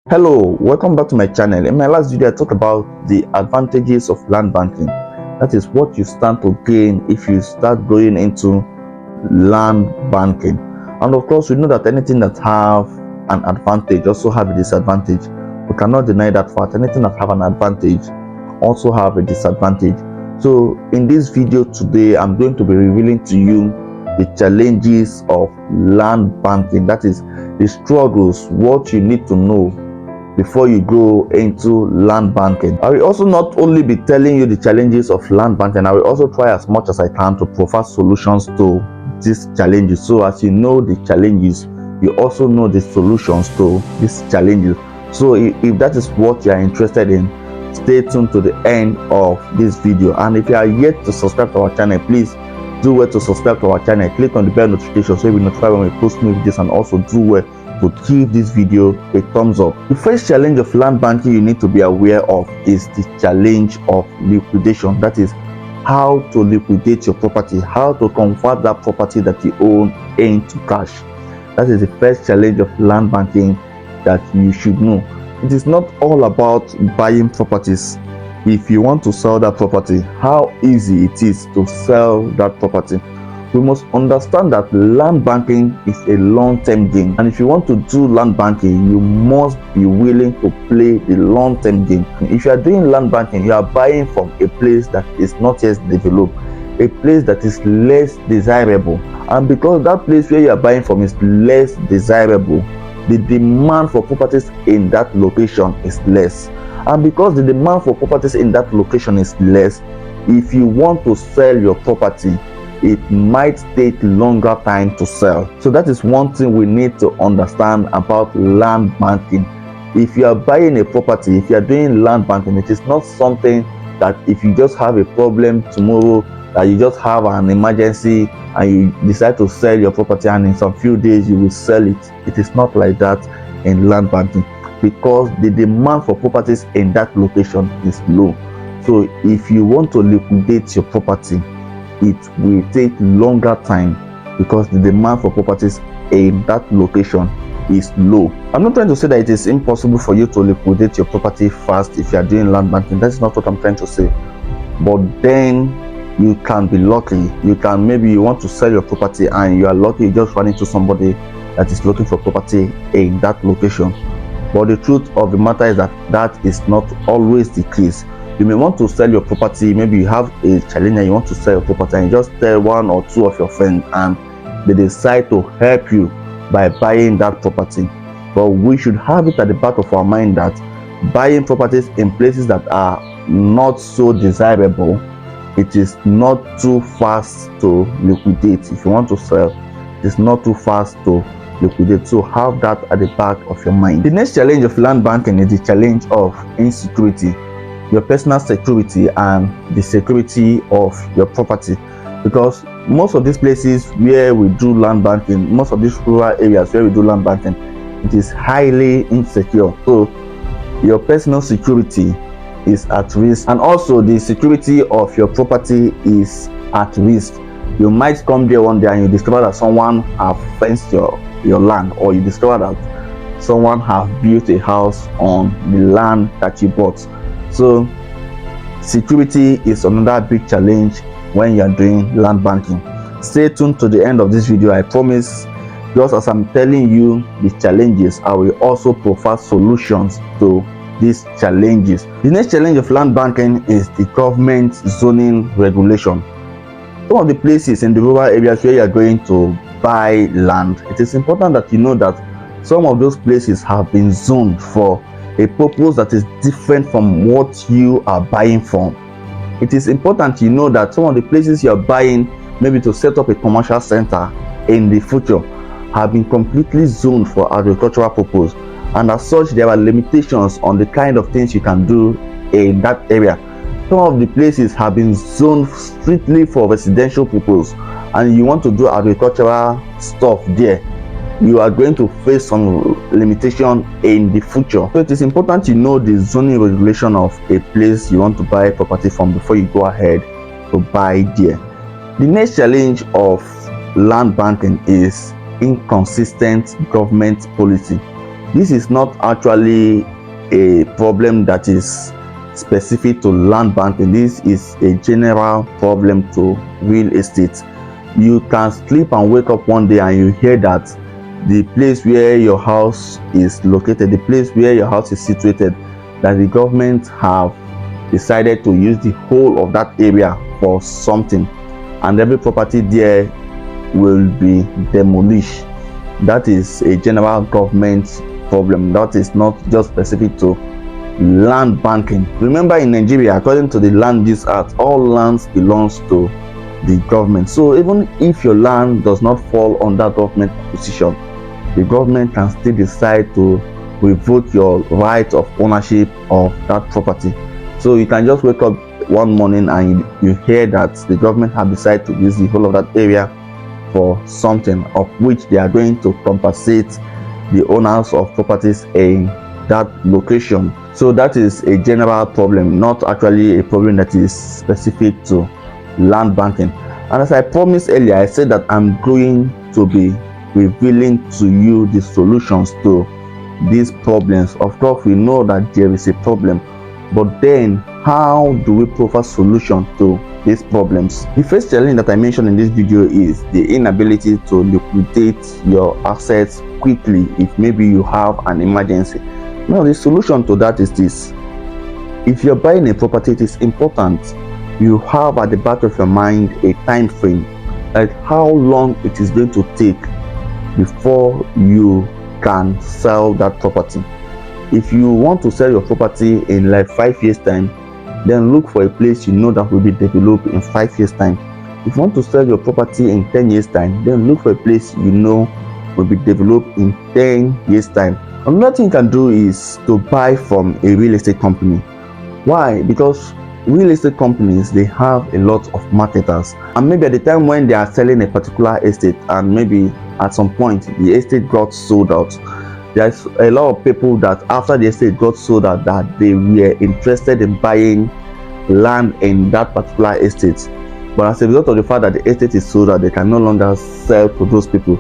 Hello, welcome back to my channel. In my last video I talked about the advantages of land banking. That is what you stand to gain if you start going into land banking. And of course we know that anything that have an advantage also have a disadvantage. We cannot deny that fact. Anything that have an advantage also have a disadvantage. So in this video today I'm going to be revealing to you the challenges of land banking. That is the struggles, what you need to know before you go into land banking. I will also not only be telling you the challenges of land banking, I will also try as much as I can to provide solutions to these challenges. So as you know the challenges, you also know the solutions to these challenges. So if that is what you are interested in, stay tuned to the end of this video. And if you are yet to subscribe to our channel, please do well to subscribe to our channel. Click on the bell notification so you'll be notified when we post new videos, and also do well to give this video a thumbs up. The first challenge of land banking you need to be aware of is the challenge of liquidation. That is how to liquidate your property, how to convert that property that you own into cash. That is the first challenge of land banking that you should know. It is not all about buying properties. If you want to sell that property, how easy it is to sell that property. We must understand that land banking is a long-term game, and if you want to do land banking, you must be willing to play the long-term game. If you are doing land banking, you are buying from a place that is not yet developed, a place that is less desirable, and because that place where you are buying from is less desirable, the demand for properties in that location is less. And because the demand for properties in that location is less, if you want to sell your property, it might take longer time to sell. So that is one thing we need to understand about land banking. If you are buying a property, if you are doing land banking, it is not something that if you just have a problem tomorrow, that you just have an emergency and you decide to sell your property and in some few days you will sell it. It is not like that in land banking, because the demand for properties in that location is low. So if you want to liquidate your property, it will take longer time because the demand for properties in that location is low. I'm not trying to say that it is impossible for you to liquidate your property fast if you are doing land banking. That's not what I'm trying to say. But then you can be lucky. You can, maybe you want to sell your property and you are lucky, you just run into somebody that is looking for property in that location. But the truth of the matter is that that is not always the case. You may want to sell your property, maybe you have a challenge and you want to sell your property, and you just tell one or two of your friends and they decide to help you by buying that property. But we should have it at the back of our mind that buying properties in places that are not so desirable, it is not too fast to liquidate. If you want to sell, it's not too fast to liquidate. So have that at the back of your mind. The next challenge of land banking is the challenge of insecurity, your personal security and the security of your property. Because most of these places where we do land banking, most of these rural areas where we do land banking, it is highly insecure. So your personal security is at risk, and also the security of your property is at risk. You might come there one day and you discover that someone have fenced your land, or you discover that someone have built a house on the land that you bought. So security is another big challenge when you are doing land banking. Stay tuned to the end of this video. I promise, just as I'm telling you the challenges, I will also provide solutions to these challenges. The next challenge of land banking is the government zoning regulation. Some of the places in the rural areas where you are going to buy land, it is important that you know that some of those places have been zoned for a purpose that is different from what you are buying from. It is important you know that some of the places you are buying, maybe to set up a commercial center in the future, have been completely zoned for agricultural purpose, and as such there are limitations on the kind of things you can do in that area. Some of the places have been zoned strictly for residential purpose, and you want to do agricultural stuff there, you are going to face some limitation in the future. So it is important you know the zoning regulation of a place you want to buy property from before you go ahead to buy there. The next challenge of land banking is inconsistent government policy. This is not actually a problem that is specific to land banking. This is a general problem to real estate. You can sleep and wake up one day and you hear that the place where your house is located, the place where your house is situated, that the government have decided to use the whole of that area for something, and every property there will be demolished. That is a general government problem. That is not just specific to land banking. Remember, in Nigeria, according to the Land Use Act, all lands belongs to the government. So even if your land does not fall under government position, the government can still decide to revoke your right of ownership of that property. So you can just wake up one morning and you hear that the government have decided to use the whole of that area for something of which they are going to compensate the owners of properties in that location. So that is a general problem, not actually a problem that is specific to land banking. And as I promised earlier, I said that I'm going to be revealing to you the solutions to these problems. Of course, we know that there is a problem, but then how do we provide solution to these problems? The first challenge that I mentioned in this video is the inability to liquidate your assets quickly if maybe you have an emergency. Now, the solution to that is this: if you're buying a property, it is important you have at the back of your mind a time frame, like how long it is going to take before you can sell that property. If you want to sell your property in like 5 years time, then look for a place you know that will be developed in 5 years time. If you want to sell your property in 10 years time, then look for a place you know will be developed in 10 years time. Another thing you can do is to buy from a real estate company. Why? Because real estate companies, they have a lot of marketers, and maybe at the time when they are selling a particular estate, and maybe at some point the estate got sold out, there's a lot of people that after the estate got sold out, that they were interested in buying land in that particular estate, but as a result of the fact that the estate is sold out, they can no longer sell to those people.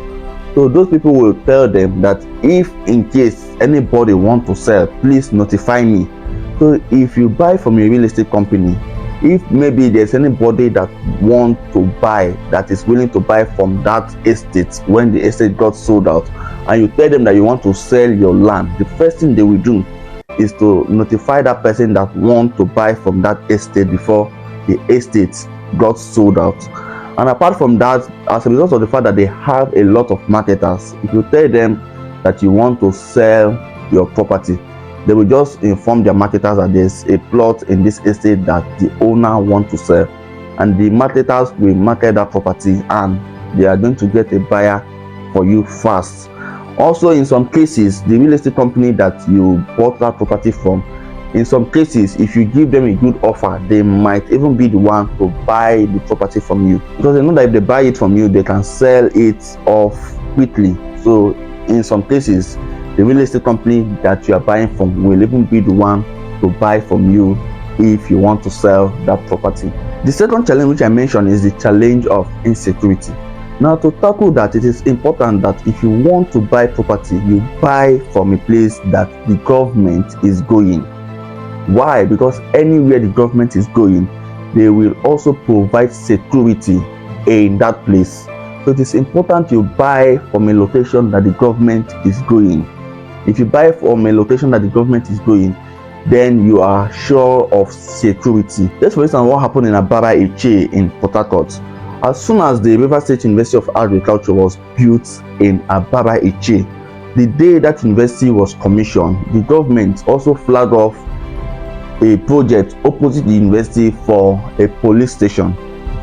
So those people will tell them that if in case anybody want to sell, please notify me. So if you buy from a real estate company, if maybe there's anybody that want to buy, that is willing to buy from that estate when the estate got sold out, and you tell them that you want to sell your land, the first thing they will do is to notify that person that want to buy from that estate before the estate got sold out. And apart from that, as a result of the fact that they have a lot of marketers, if you tell them that you want to sell your property, they will just inform their marketers that there's a plot in this estate that the owner wants to sell, and the marketers will market that property and they are going to get a buyer for you fast. Also, in some cases, the real estate company that you bought that property from, in some cases, if you give them a good offer, they might even be the one to buy the property from you, because they know that if they buy it from you, they can sell it off quickly. So in some cases, the real estate company that you are buying from will even be the one to buy from you if you want to sell that property. The second challenge which I mentioned is the challenge of insecurity. Now, to tackle that, it is important that if you want to buy property, you buy from a place that the government is going. Why? Because anywhere the government is going, they will also provide security in that place. So it is important you buy from a location that the government is going. If you buy from a location that the government is going, then you are sure of security. Let's for instance what happened in Abara Iche in Port Harcourt. As soon as the Rivers State University of Agriculture was built in Abara Iche, the day that university was commissioned, the government also flagged off a project opposite the university for a police station.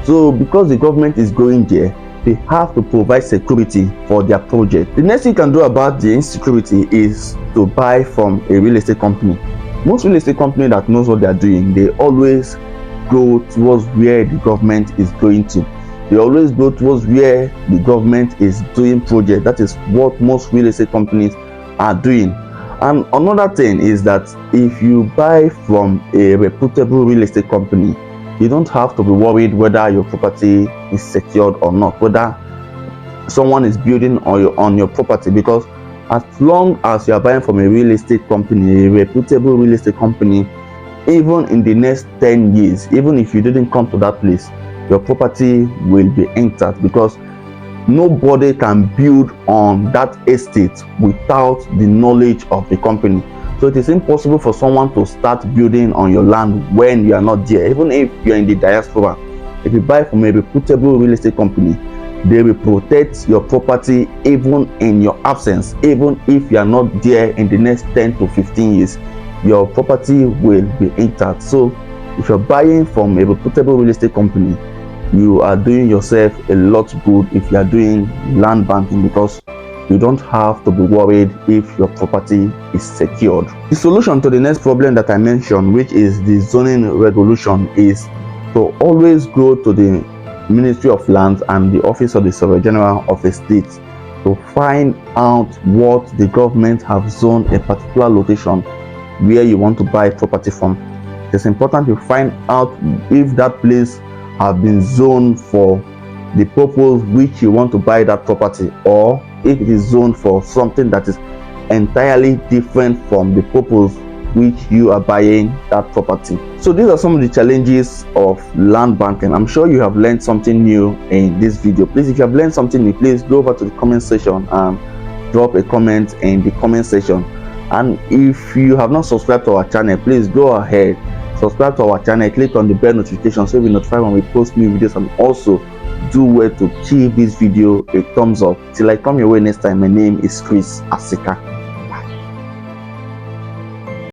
So because the government is going there, they have to provide security for their project. The next thing you can do about the insecurity is to buy from a real estate company. Most real estate companies that knows what they are doing, they always go towards where the government is going to. They always go towards where the government is doing project. That is what most real estate companies are doing. And another thing is that if you buy from a reputable real estate company, you don't have to be worried whether your property is secured or not, whether someone is building on your property, because As long as you are buying from a real estate company, a reputable real estate company, even in the next 10 years, even if you didn't come to that place, your property will be intact, because nobody can build on that estate without the knowledge of the company. So it is impossible for someone to start building on your land when you are not there. Even if you are in the diaspora, if you buy from a reputable real estate company, they will protect your property even in your absence. Even if you are not there in the next 10 to 15 years, your property will be intact. So if you're buying from a reputable real estate company, you are doing yourself a lot good if you are doing land banking, because you don't have to be worried if your property is secured. The solution to the next problem that I mentioned, which is the zoning regulation, is to always go to the Ministry of Lands and the Office of the Surveyor General of a state to find out what the government have zoned a particular location where you want to buy property from. It's important you find out if that place have been zoned for the purpose which you want to buy that property, or if it is zoned for something that is entirely different from the purpose which you are buying that property. So these are some of the challenges of land banking. I'm sure you have learned something new in this video. Please, if you have learned something new, please go over to the comment section and drop a comment in the comment section. And if you have not subscribed to our channel, please go ahead, subscribe to our channel, click on the bell notification so you'll be notified when we post new videos, and also do well to give this video a thumbs up. Till I come your way next time, my name is Chris Asika.